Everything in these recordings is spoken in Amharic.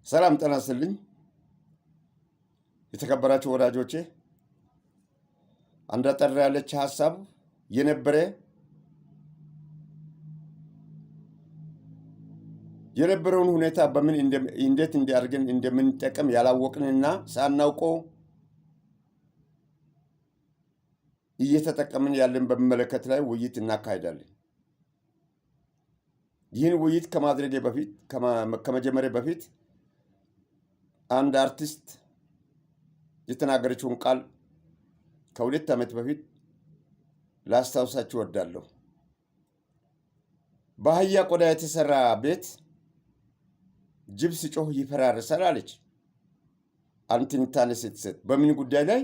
ሰላም ጤና ይስጥልኝ የተከበራችሁ ወዳጆቼ። አንድ አጠር ያለች ሀሳብ የነበረውን ሁኔታ በምን እንዴት እንዲያርገን እንደምንጠቀም ያላወቅንና ሳናውቀው እየተጠቀምን ያለን በመመለከት ላይ ውይይት እናካሂዳለን። ይህን ውይይት ከመጀመሪያ በፊት አንድ አርቲስት የተናገረችውን ቃል ከሁለት ዓመት በፊት ላስታውሳችሁ እወዳለሁ። በአህያ ቆዳ የተሰራ ቤት ጅብ ሲጮህ ይፈራርሳል አለች። ትንታኔ ስትሰጥ በምን ጉዳይ ላይ?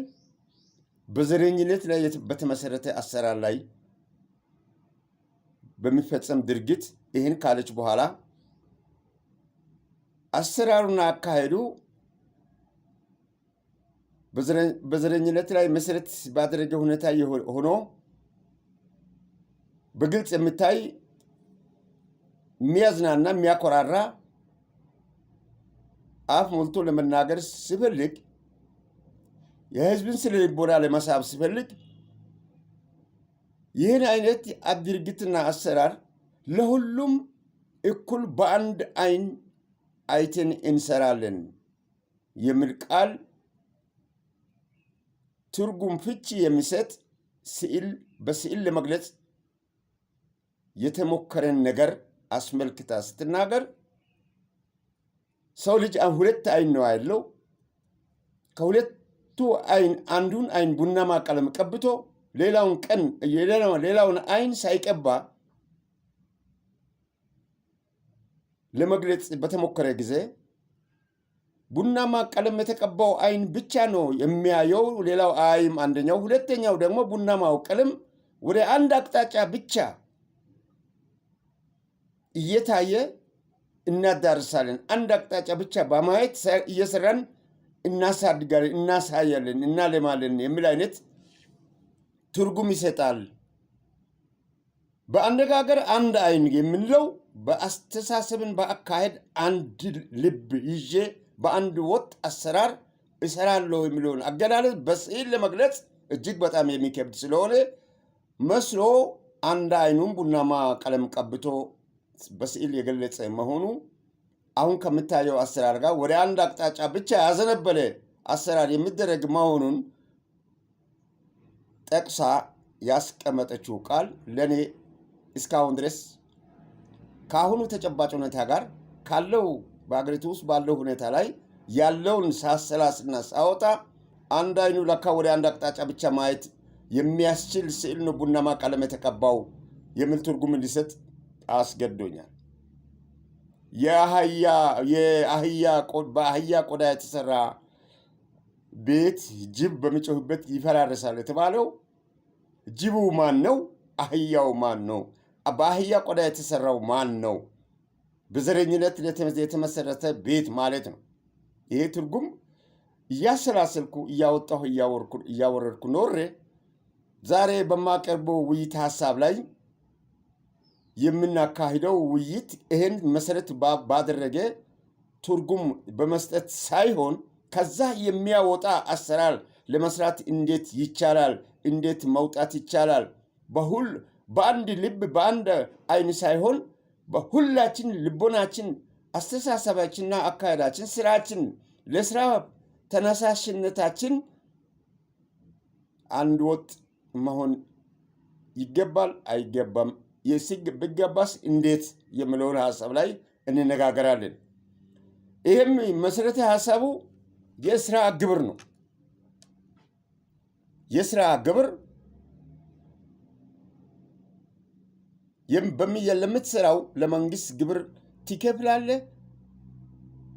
በዘረኝነት ላይ በተመሰረተ አሰራር ላይ በሚፈጸም ድርጊት ይህን ካለች በኋላ አሰራሩና አካሄዱ በዘረኝነት ላይ መሰረት ባደረገ ሁኔታ ሆኖ በግልጽ የሚታይ የሚያዝናና የሚያኮራራ አፍ ሞልቶ ለመናገር ሲፈልግ የህዝብን ስነ ልቦና ለመሳብ ሲፈልግ ይህን አይነት ድርጊትና አሰራር ለሁሉም እኩል በአንድ አይን አይተን እንሰራለን የሚል ቃል ትርጉም ፍቺ የሚሰጥ በስዕል ለመግለጽ የተሞከረን ነገር አስመልክታ ስትናገር ሰው ልጅ ሁለት አይን ነው ያለው። ከሁለቱ አይን አንዱን አይን ቡናማ ቀለም ቀብቶ ሌላውን አይን ሳይቀባ ለመግለጽ በተሞከረ ጊዜ ቡናማ ቀለም የተቀባው አይን ብቻ ነው የሚያየው፣ ሌላው አይም አንደኛው። ሁለተኛው ደግሞ ቡናማው ቀለም ወደ አንድ አቅጣጫ ብቻ እየታየ እናዳርሳለን። አንድ አቅጣጫ ብቻ በማየት እየሰራን እናሳድጋለን፣ እናሳያለን፣ እናለማለን የሚል አይነት ትርጉም ይሰጣል። በአነጋገር አንድ አይን የምንለው በአስተሳሰብን በአካሄድ አንድ ልብ ይዤ በአንድ ወጥ አሰራር እሰራለሁ የሚለውን አገላለጽ በስዕል ለመግለጽ እጅግ በጣም የሚከብድ ስለሆነ መስሎ አንድ አይኑን ቡናማ ቀለም ቀብቶ በስዕል የገለጸ መሆኑ አሁን ከምታየው አሰራር ጋር ወደ አንድ አቅጣጫ ብቻ ያዘነበለ አሰራር የሚደረግ መሆኑን ጠቅሳ ያስቀመጠችው ቃል ለእኔ እስካሁን ድረስ ከአሁኑ ተጨባጭ ሁኔታ ጋር ካለው በአገሪቱ ውስጥ ባለው ሁኔታ ላይ ያለውን ሳሰላስና ሳወጣ አንድ አይኑ ለካ ወደ አንድ አቅጣጫ ብቻ ማየት የሚያስችል ስዕል ነው ቡናማ ቀለም የተቀባው የሚል ትርጉም እንዲሰጥ አስገዶኛል። በአህያ ቆዳ የተሰራ ቤት ጅብ በሚጮህበት ይፈራረሳል የተባለው ጅቡ ማን ነው? አህያው ማን ነው? በአህያ ቆዳ የተሰራው ማን ነው? በዘረኝነት የተመሰረተ ቤት ማለት ነው። ይሄ ትርጉም እያሰላሰልኩ እያወጣሁ እያወረድኩ ኖሬ ዛሬ በማቀርበው ውይይት ሀሳብ ላይ የምናካሂደው ውይይት ይህን መሰረት ባደረገ ትርጉም በመስጠት ሳይሆን ከዛ የሚያወጣ አሰራር ለመስራት እንዴት ይቻላል? እንዴት መውጣት ይቻላል? በአንድ ልብ በአንድ አይን ሳይሆን በሁላችን ልቦናችን፣ አስተሳሰባችንና አካሄዳችን፣ ስራችን፣ ለስራ ተነሳሽነታችን አንድ ወጥ መሆን ይገባል አይገባም? ቢገባስ እንዴት የሚለውን ሀሳብ ላይ እንነጋገራለን። ይህም መሰረታዊ ሀሳቡ የስራ ግብር ነው። የስራ ግብር ለምትሰራው ለመንግስት ግብር ትከፍላለህ።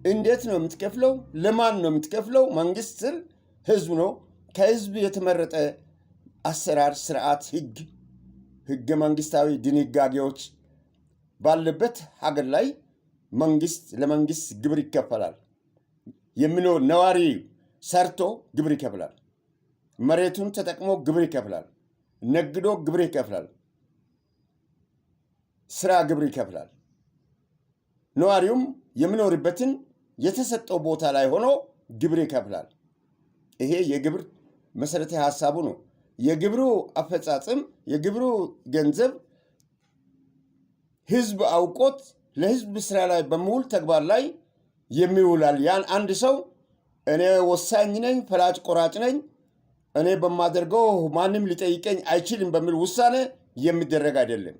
እንዴት ነው የምትከፍለው? ለማን ነው የምትከፍለው? መንግስት ስል ህዝብ ነው። ከህዝብ የተመረጠ አሰራር፣ ስርዓት፣ ህገ መንግስታዊ ድንጋጌዎች ባለበት ሀገር ላይ ለመንግስት ግብር ይከፈላል። የሚኖር ነዋሪ ሰርቶ ግብር ይከፍላል። መሬቱን ተጠቅሞ ግብር ይከፍላል። ነግዶ ግብር ይከፍላል። ስራ ግብር ይከፍላል። ነዋሪውም የሚኖርበትን የተሰጠው ቦታ ላይ ሆኖ ግብር ይከፍላል። ይሄ የግብር መሰረታዊ ሀሳቡ ነው። የግብሩ አፈጻጸም የግብሩ ገንዘብ ህዝብ አውቆት ለህዝብ ስራ ላይ በሚውል ተግባር ላይ የሚውላል። ያን አንድ ሰው እኔ ወሳኝ ነኝ፣ ፈላጭ ቆራጭ ነኝ፣ እኔ በማደርገው ማንም ሊጠይቀኝ አይችልም በሚል ውሳኔ የሚደረግ አይደለም።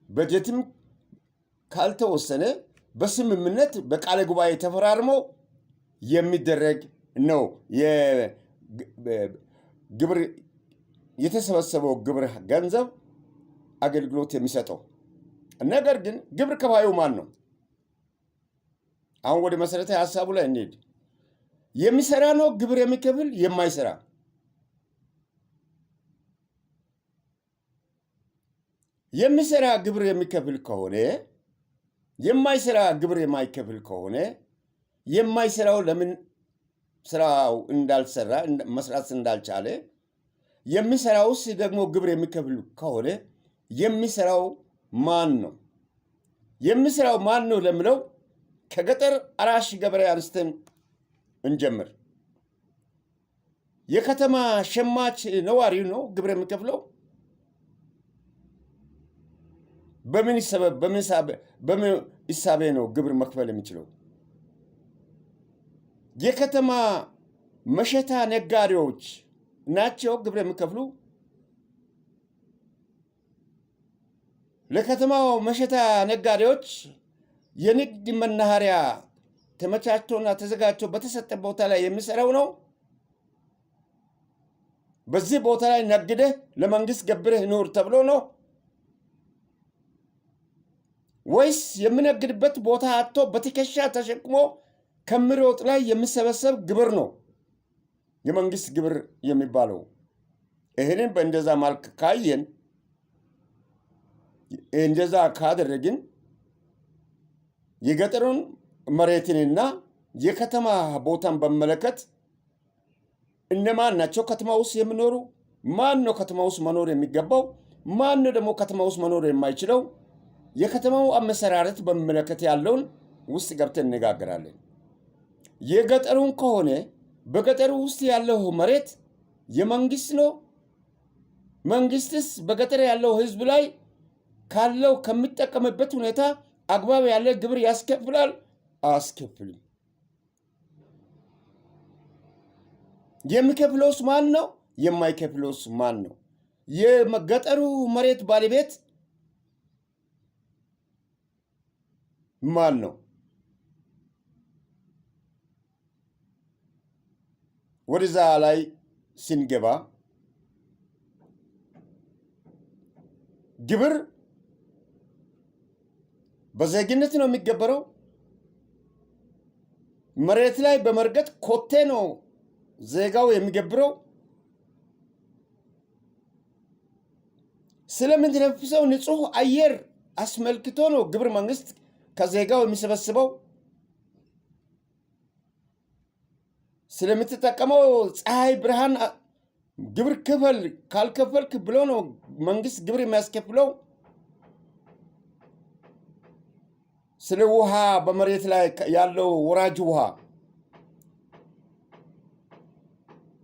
በጀትም ካልተወሰነ በስምምነት በቃለ ጉባኤ ተፈራርሞ የሚደረግ ነው። ግብር የተሰበሰበው ግብር ገንዘብ አገልግሎት የሚሰጠው። ነገር ግን ግብር ከፋዩ ማን ነው? አሁን ወደ መሰረታዊ ሀሳቡ ላይ እንሂድ። የሚሰራ ነው ግብር የሚከፍል? የማይሰራ የሚሰራ ግብር የሚከፍል ከሆነ የማይሰራ ግብር የማይከፍል ከሆነ የማይሰራው ለምን ስራው እንዳልሰራ መስራት እንዳልቻለ፣ የሚሰራውስ ደግሞ ግብር የሚከፍል ከሆነ የሚሰራው ማን ነው? የሚሰራው ማን ነው ለምለው ከገጠር አራሽ ገበሬ አንስተን እንጀምር። የከተማ ሸማች ነዋሪው ነው ግብር የሚከፍለው? በምን ሂሳቤ ነው ግብር መክፈል የሚችለው? የከተማ መሸታ ነጋዴዎች ናቸው ግብር የሚከፍሉ? ለከተማው መሸታ ነጋዴዎች የንግድ መናኸሪያ ተመቻችቶና ተዘጋጅቶ በተሰጠ ቦታ ላይ የሚሰራው ነው? በዚህ ቦታ ላይ ነግደህ ለመንግስት ገብረህ ኑር ተብሎ ነው? ወይስ የሚነግድበት ቦታ አጥቶ በትከሻ ተሸክሞ ከሚሮጥ ላይ የሚሰበሰብ ግብር ነው የመንግስት ግብር የሚባለው? ይህንን በእንደዛ መልክ ካየን፣ እንደዛ ካደረግን የገጠሩን መሬትንና የከተማ ቦታን በመለከት እነማን ናቸው ከተማ ውስጥ የሚኖሩ? ማን ነው ከተማ ውስጥ መኖር የሚገባው? ማን ነው ደግሞ ከተማ ውስጥ መኖር የማይችለው? የከተማው አመሰራረት በመለከት ያለውን ውስጥ ገብተን እንነጋገራለን። የገጠሩን ከሆነ በገጠሩ ውስጥ ያለው መሬት የመንግስት ነው? መንግስትስ በገጠር ያለው ህዝብ ላይ ካለው ከሚጠቀምበት ሁኔታ አግባብ ያለ ግብር ያስከፍላል? አያስከፍልም። የሚከፍለውስ ማን ነው? የማይከፍለውስ ማን ነው? የገጠሩ መሬት ባለቤት ማን ነው? ወደዛ ላይ ስንገባ ግብር በዜግነት ነው የሚገበረው? መሬት ላይ በመርገጥ ኮቴ ነው ዜጋው የሚገብረው? ስለምንተነፍሰው ንጹህ አየር አስመልክቶ ነው ግብር መንግስት ከዜጋው የሚሰበስበው? ስለምትጠቀመው ፀሐይ ብርሃን ግብር ክፈል ካልከፈልክ ብሎ ነው መንግስት ግብር የሚያስከፍለው? ስለ ውሃ በመሬት ላይ ያለው ወራጅ ውሃ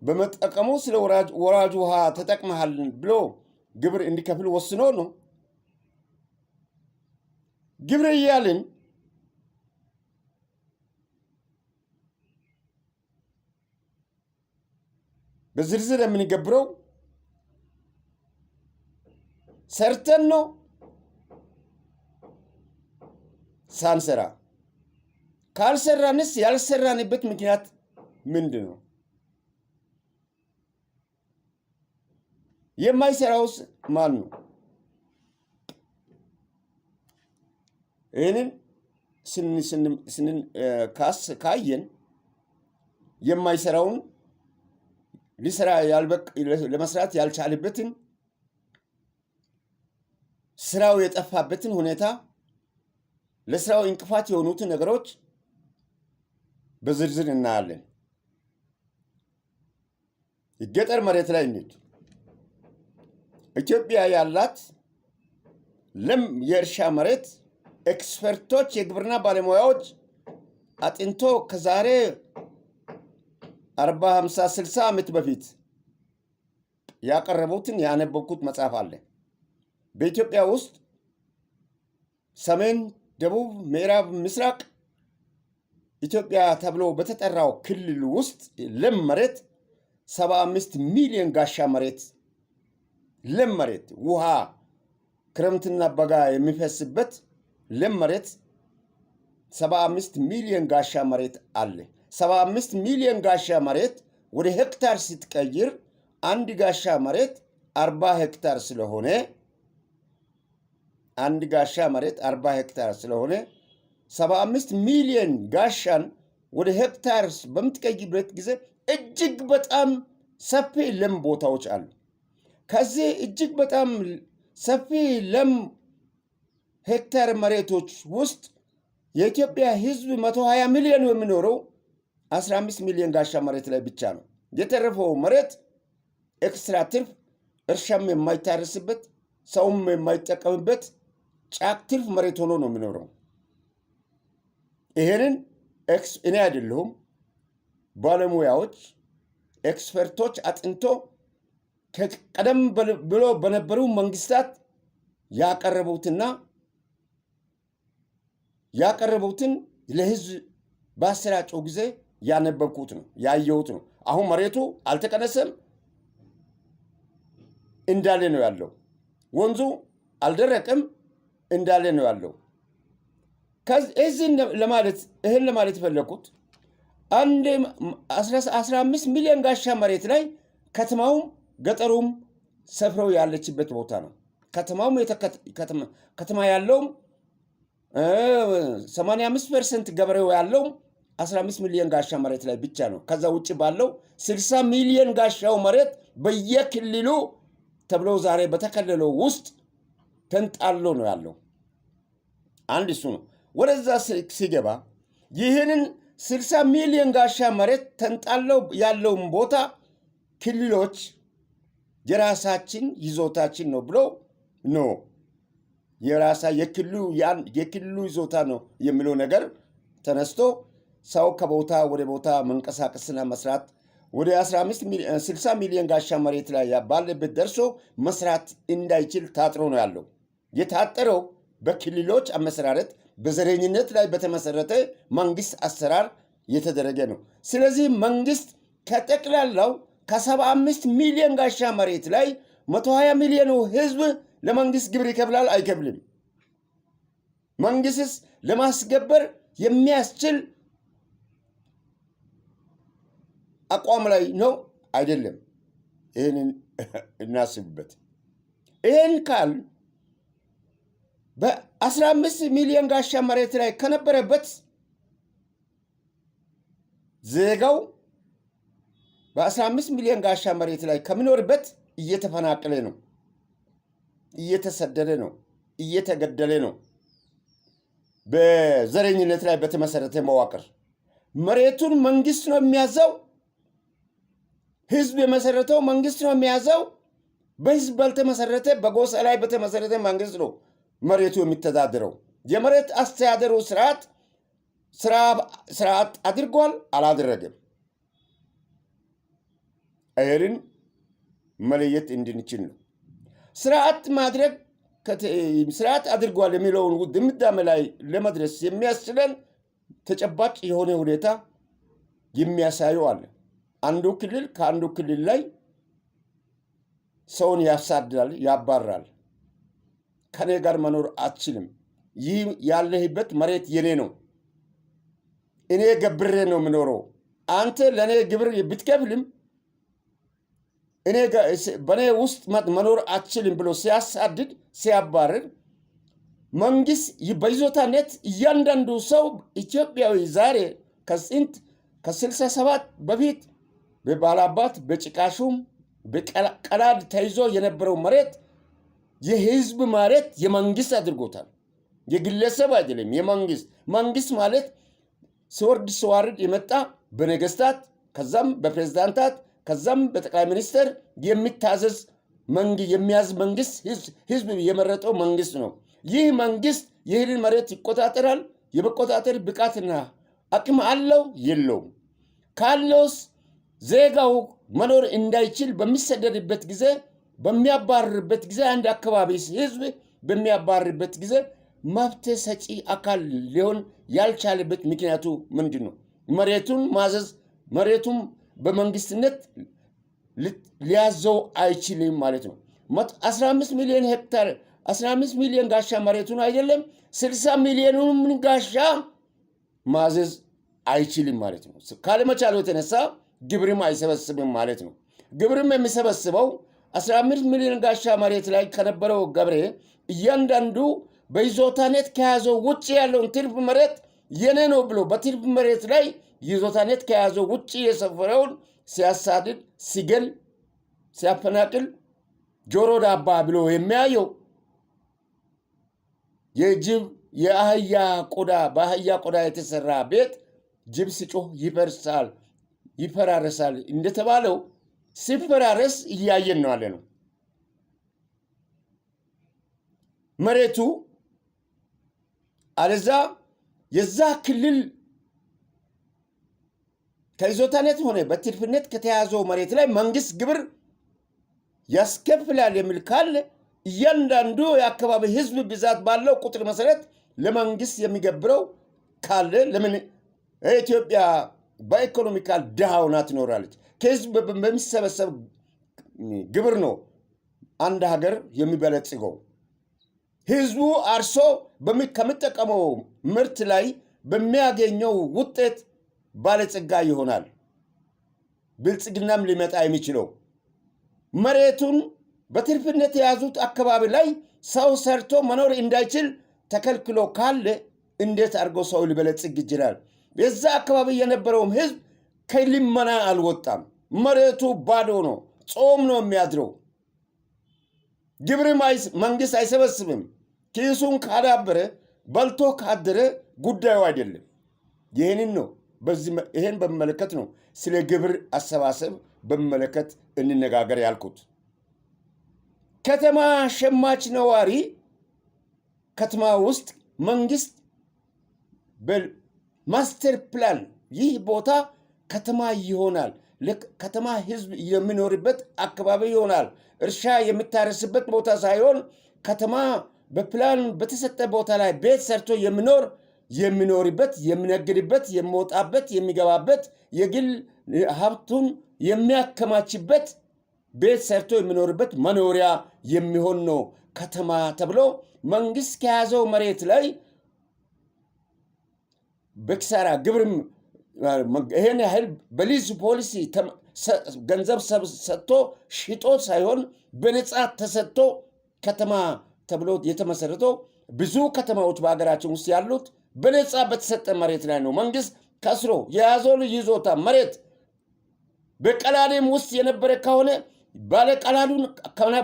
በመጠቀሙ ስለ ወራጅ ውሃ ተጠቅመሃል ብሎ ግብር እንዲከፍል ወስኖ ነው። ግብር እያልን በዝርዝር የምንገብረው ሰርተን ነው ሳንሰራ? ካልሰራንስ ያልሰራንበት ምክንያት ምንድን ነው? የማይሰራውስ ማን ነው? ይህንን ካየን የማይሰራውን ለመስራት ያልቻለበትን ስራው የጠፋበትን ሁኔታ ለስራው እንቅፋት የሆኑትን ነገሮች በዝርዝር እናያለን። ገጠር መሬት ላይ እንሂድ። ኢትዮጵያ ያላት ለም የእርሻ መሬት ኤክስፐርቶች የግብርና ባለሙያዎች አጥንቶ ከዛሬ 40 50 60 ዓመት በፊት ያቀረቡትን ያነበብኩት መጽሐፍ አለ። በኢትዮጵያ ውስጥ ሰሜን፣ ደቡብ፣ ምዕራብ፣ ምስራቅ ኢትዮጵያ ተብሎ በተጠራው ክልል ውስጥ ለም መሬት 75 ሚሊዮን ጋሻ መሬት ለም መሬት ውሃ ክረምትና በጋ የሚፈስበት ለም መሬት 75 ሚሊዮን ጋሻ መሬት አለ። 75 ሚሊዮን ጋሻ መሬት ወደ ሄክታር ስትቀይር አንድ ጋሻ መሬት 40 ሄክታር ስለሆነ አንድ ጋሻ መሬት 40 ሄክታር ስለሆነ 75 ሚሊዮን ጋሻን ወደ ሄክታር በምትቀይርበት ጊዜ እጅግ በጣም ሰፊ ለም ቦታዎች አሉ። ከዚህ እጅግ በጣም ሰፊ ለም ሄክታር መሬቶች ውስጥ የኢትዮጵያ ሕዝብ 120 ሚሊዮን የሚኖረው 15 ሚሊዮን ጋሻ መሬት ላይ ብቻ ነው። የተረፈው መሬት ኤክስትራ ትርፍ፣ እርሻም የማይታረስበት ሰውም የማይጠቀምበት ጫክ ትርፍ መሬት ሆኖ ነው የሚኖረው። ይሄንን እኔ አይደለሁም ባለሙያዎች ኤክስፐርቶች አጥንቶ ቀደም ብሎ በነበሩ መንግስታት ያቀረቡትን ለህዝብ ባሰራጨው ጊዜ ያነበብኩት ነው ያየሁት ነው። አሁን መሬቱ አልተቀነሰም፣ እንዳለ ነው ያለው። ወንዙ አልደረቀም፣ እንዳለ ነው ያለው። ይህን ለማለት የፈለኩት 15 ሚሊዮን ጋሻ መሬት ላይ ከተማውም ገጠሩም ሰፍረው ያለችበት ቦታ ነው። ከተማ ያለውም 85% ገበሬው ያለው 15 ሚሊዮን ጋሻ መሬት ላይ ብቻ ነው። ከዛ ውጭ ባለው 60 ሚሊዮን ጋሻው መሬት በየክልሉ ተብሎ ዛሬ በተከለለው ውስጥ ተንጣሎ ነው ያለው። አንድ እሱ ነው። ወደዛ ሲገባ ይህንን 60 ሚሊዮን ጋሻ መሬት ተንጣለው ያለውን ቦታ ክልሎች የራሳችን ይዞታችን ነው ብሎ ነው የክልሉ ይዞታ ነው የሚለው ነገር ተነስቶ ሰው ከቦታ ወደ ቦታ መንቀሳቀስና መስራት ወደ 60 ሚሊዮን ጋሻ መሬት ላይ ባለበት ደርሶ መስራት እንዳይችል ታጥሮ ነው ያለው። የታጠረው በክልሎች አመሰራረት በዘረኝነት ላይ በተመሰረተ መንግስት አሰራር የተደረገ ነው። ስለዚህ መንግስት ከጠቅላላው ከ75 ሚሊዮን ጋሻ መሬት ላይ 120 ሚሊዮኑ ህዝብ ለመንግስት ግብር ይከፍላል አይከፍልም? መንግስትስ ለማስገበር የሚያስችል አቋም ላይ ነው አይደለም? ይህንን እናስብበት። ይህን ካል በ15 ሚሊዮን ጋሻ መሬት ላይ ከነበረበት ዜጋው በ15 ሚሊዮን ጋሻ መሬት ላይ ከሚኖርበት እየተፈናቀለ ነው፣ እየተሰደደ ነው፣ እየተገደለ ነው። በዘረኝነት ላይ በተመሰረተ መዋቅር መሬቱን መንግስት ነው የሚያዘው። ህዝብ የመሰረተው መንግስት ነው የሚያዘው። በህዝብ ባልተመሰረተ በጎሳ ላይ በተመሰረተ መንግስት ነው መሬቱ የሚተዳደረው። የመሬት አስተዳደሩ ስርዓት አድርጓል አላደረገም? ይህንን መለየት እንድንችል ነው። ስርዓት አድርጓል የሚለውን ድምዳሜ ላይ ለመድረስ የሚያስችለን ተጨባጭ የሆነ ሁኔታ የሚያሳዩ አለ። አንዱ ክልል ከአንዱ ክልል ላይ ሰውን ያሳድዳል፣ ያባራል። ከኔ ጋር መኖር አትችልም፣ ይህ ያለህበት መሬት የኔ ነው፣ እኔ ገብሬ ነው የምኖረው፣ አንተ ለእኔ ግብር ብትከፍልም በእኔ ውስጥ መኖር አትችልም ብሎ ሲያሳድድ ሲያባርር መንግስት በይዞታነት እያንዳንዱ ሰው ኢትዮጵያዊ ዛሬ ከ67 በፊት በባላባት በጭቃሹም በቀላድ ተይዞ የነበረው መሬት የህዝብ መሬት የመንግስት አድርጎታል። የግለሰብ አይደለም፣ የመንግስት። መንግስት ማለት ሲወርድ የመጣ በነገስታት ከዛም በፕሬዝዳንታት ከዛም በጠቅላይ ሚኒስትር የሚታዘዝ የሚያዝ መንግስት ህዝብ የመረጠው መንግስት ነው። ይህ መንግስት ይህንን መሬት ይቆጣጠራል? የመቆጣጠር ብቃትና አቅም አለው የለውም? ካለውስ ዜጋው መኖር እንዳይችል በሚሰደድበት ጊዜ በሚያባርርበት ጊዜ አንድ አካባቢ ህዝብ በሚያባርርበት ጊዜ መፍትሄ ሰጪ አካል ሊሆን ያልቻለበት ምክንያቱ ምንድን ነው? መሬቱን ማዘዝ መሬቱም በመንግስትነት ሊያዘው አይችልም ማለት ነው። 15 ሚሊዮን ሄክታር 15 ሚሊዮን ጋሻ መሬቱን አይደለም 60 ሚሊዮኑን ጋሻ ማዘዝ አይችልም ማለት ነው። ካለመቻሉ የተነሳ ግብርም አይሰበስብም ማለት ነው። ግብርም የሚሰበስበው 15 ሚሊዮን ጋሻ መሬት ላይ ከነበረው ገበሬ እያንዳንዱ በይዞታነት ከያዘው ውጭ ያለውን ትርፍ መሬት የኔ ነው ብሎ በትርፍ መሬት ላይ ይዞታነት ከያዘው ውጭ የሰፈረውን ሲያሳድድ፣ ሲገል፣ ሲያፈናቅል ጆሮ ዳባ ብሎ የሚያየው የጅብ የአህያ ቆዳ በአህያ ቆዳ የተሰራ ቤት ጅብ ሲጮህ ይፈርሳል፣ ይፈራረሳል እንደተባለው ሲፈራረስ እያየን ነው አለ ነው። መሬቱ አለዛ የዛ ክልል ከይዞታነት ሆነ በትርፍነት ከተያዘው መሬት ላይ መንግስት ግብር ያስከፍላል የሚል ካለ እያንዳንዱ የአካባቢ ህዝብ ብዛት ባለው ቁጥር መሰረት ለመንግስት የሚገብረው ካለ ለምን ኢትዮጵያ በኢኮኖሚካል ድሃ ሆና ትኖራለች? ከህዝብ በሚሰበሰብ ግብር ነው አንድ ሀገር የሚበለጽገው። ህዝቡ አርሶ ከሚጠቀመው ምርት ላይ በሚያገኘው ውጤት ባለጸጋ ይሆናል። ብልጽግናም ሊመጣ የሚችለው መሬቱን በትርፍነት የያዙት አካባቢ ላይ ሰው ሰርቶ መኖር እንዳይችል ተከልክሎ ካለ እንዴት አድርጎ ሰው ሊበለጽግ ይችላል? የዛ አካባቢ የነበረውም ህዝብ ከልመና አልወጣም። መሬቱ ባዶ ነው። ጾም ነው የሚያድረው። ግብር መንግስት አይሰበስብም። ኪሱን ካዳበረ በልቶ ካደረ ጉዳዩ አይደለም። ይህንን ነው ይህን በመለከት ነው ስለ ግብር አሰባሰብ በመለከት እንነጋገር ያልኩት። ከተማ ሸማች ነዋሪ ከተማ ውስጥ መንግስት በማስተር ፕላን ይህ ቦታ ከተማ ይሆናል፣ ከተማ ህዝብ የሚኖርበት አካባቢ ይሆናል፣ እርሻ የሚታረስበት ቦታ ሳይሆን ከተማ በፕላን በተሰጠ ቦታ ላይ ቤት ሰርቶ የሚኖርበት የሚነግድበት የሚወጣበት የሚገባበት የግል ሀብቱን የሚያከማችበት ቤት ሰርቶ የሚኖርበት መኖሪያ የሚሆን ነው ከተማ ተብሎ መንግስት ከያዘው መሬት ላይ በክሳራ ግብርም ይሄን ያህል በሊዝ ፖሊሲ ገንዘብ ሰጥቶ ሽጦ ሳይሆን በነፃ ተሰጥቶ ከተማ ተብሎ የተመሰረተው ብዙ ከተማዎች በሀገራችን ውስጥ ያሉት በነፃ በተሰጠ መሬት ላይ ነው። መንግስት ከስሮ የያዘው ይዞታ መሬት በቀላሌም ውስጥ የነበረ ከሆነ ባለቀላሉን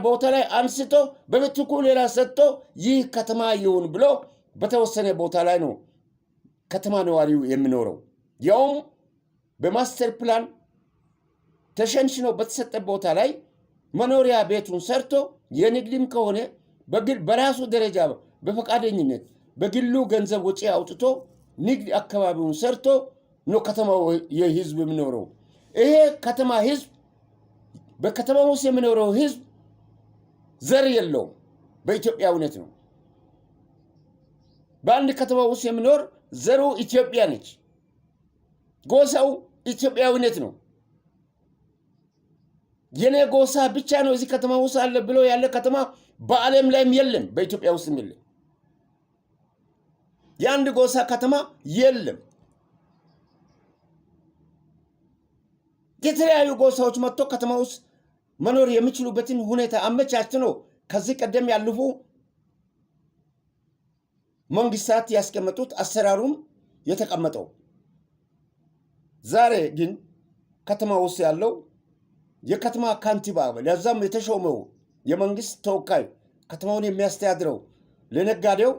ቦታ ላይ አንስቶ በምትኩ ሌላ ሰጥቶ ይህ ከተማ ይሁን ብሎ በተወሰነ ቦታ ላይ ነው ከተማ ነዋሪው የሚኖረው። ያውም በማስተር ፕላን ተሸንሽኖ በተሰጠ ቦታ ላይ መኖሪያ ቤቱን ሰርቶ የንግድም ከሆነ በራሱ ደረጃ በፈቃደኝነት በግሉ ገንዘብ ወጪ አውጥቶ ንግድ አካባቢውን ሰርቶ ነው ከተማው የህዝብ የሚኖረው። ይሄ ከተማ ህዝብ በከተማ ውስጥ የሚኖረው ህዝብ ዘር የለውም። በኢትዮጵያዊነት ነው። በአንድ ከተማ ውስጥ የሚኖር ዘሩ ኢትዮጵያ ነች። ጎሳው ኢትዮጵያዊነት ነው። የኔ ጎሳ ብቻ ነው እዚህ ከተማ ውስጥ አለ ብሎ ያለ ከተማ በዓለም ላይም የለም፣ በኢትዮጵያ ውስጥም የለም። የአንድ ጎሳ ከተማ የለም። የተለያዩ ጎሳዎች መጥቶ ከተማ ውስጥ መኖር የሚችሉበትን ሁኔታ አመቻችቶ ነው ከዚህ ቀደም ያለፉ መንግስታት ያስቀመጡት አሰራሩም የተቀመጠው። ዛሬ ግን ከተማ ውስጥ ያለው የከተማ ካንቲባ ለዛም የተሾመው የመንግስት ተወካይ ከተማውን የሚያስተዳድረው ለነጋዴው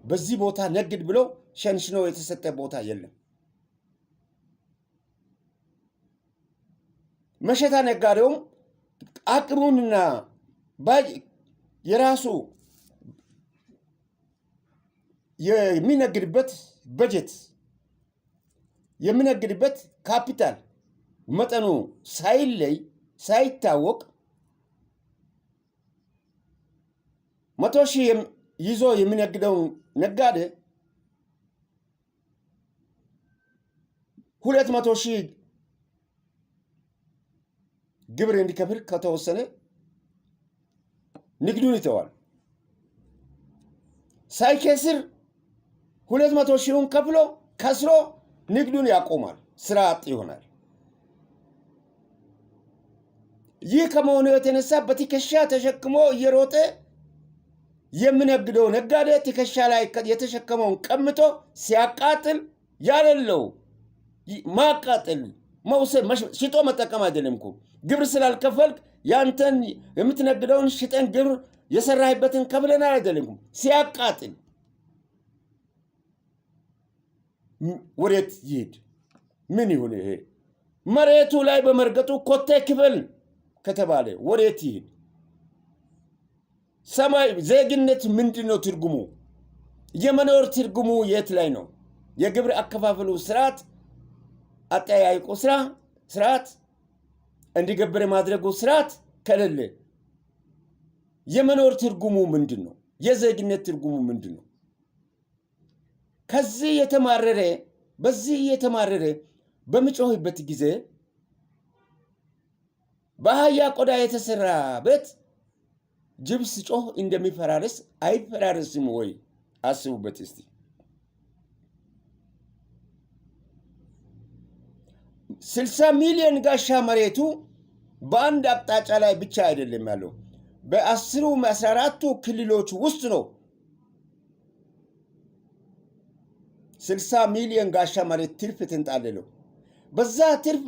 በዚህ ቦታ ነግድ ብሎ ሸንሽኖ የተሰጠ ቦታ የለም። መሸታ ነጋዴውም አቅሙንና የራሱ የሚነግድበት በጀት የሚነግድበት ካፒታል መጠኑ ሳይለይ ሳይታወቅ 100,000 ይዞ የሚነግደውን ነጋዴ 200,000 ግብር እንዲከፍል ከተወሰነ ንግዱን ይተዋል። ሳይከስር 200,000ውን ከፍሎ ከስሮ ንግዱን ያቆማል፣ ስራ አጥ ይሆናል። ይህ ከመሆኑ የተነሳ በትከሻ ተሸክሞ እየሮጠ የሚነግደው ነጋዴ ትከሻ ላይ የተሸከመውን ቀምቶ ሲያቃጥል ያለለው ማቃጠል መውሰድ ሽጦ መጠቀም አይደለም እኮ። ግብር ስላልከፈልክ ያንተን የምትነግደውን ሽጠን ግብር የሰራህበትን ከፍለናል አይደለም እኮ። ሲያቃጥል ወዴት ይሄድ? ምን ይሁን ይሄ? መሬቱ ላይ በመርገጡ ኮቴ ክፈል ከተባለ ወዴት ይሄድ? ሰማይ ዜግነት ምንድነው ትርጉሙ? የመኖር ትርጉሙ የት ላይ ነው? የግብር አከፋፈሉ ስርዓት አጠያይቆ ስርዓት እንዲገብር ማድረጉ ስርዓት ከሌለ የመኖር ትርጉሙ ምንድነው? የዜግነት ትርጉሙ ምንድነው? በዚህ የተማረረ በሚጮህበት ጊዜ በአህያ ቆዳ የተሰራ ቤት ጅብ ሲጮህ እንደሚፈራረስ አይፈራረስም ወይ? አስቡበት እስቲ። 60 ሚሊዮን ጋሻ መሬቱ በአንድ አቅጣጫ ላይ ብቻ አይደለም ያለው፣ በ14ቱ ክልሎች ውስጥ ነው። 60 ሚሊዮን ጋሻ መሬት ትርፍ ተንጣለለው። በዛ ትርፍ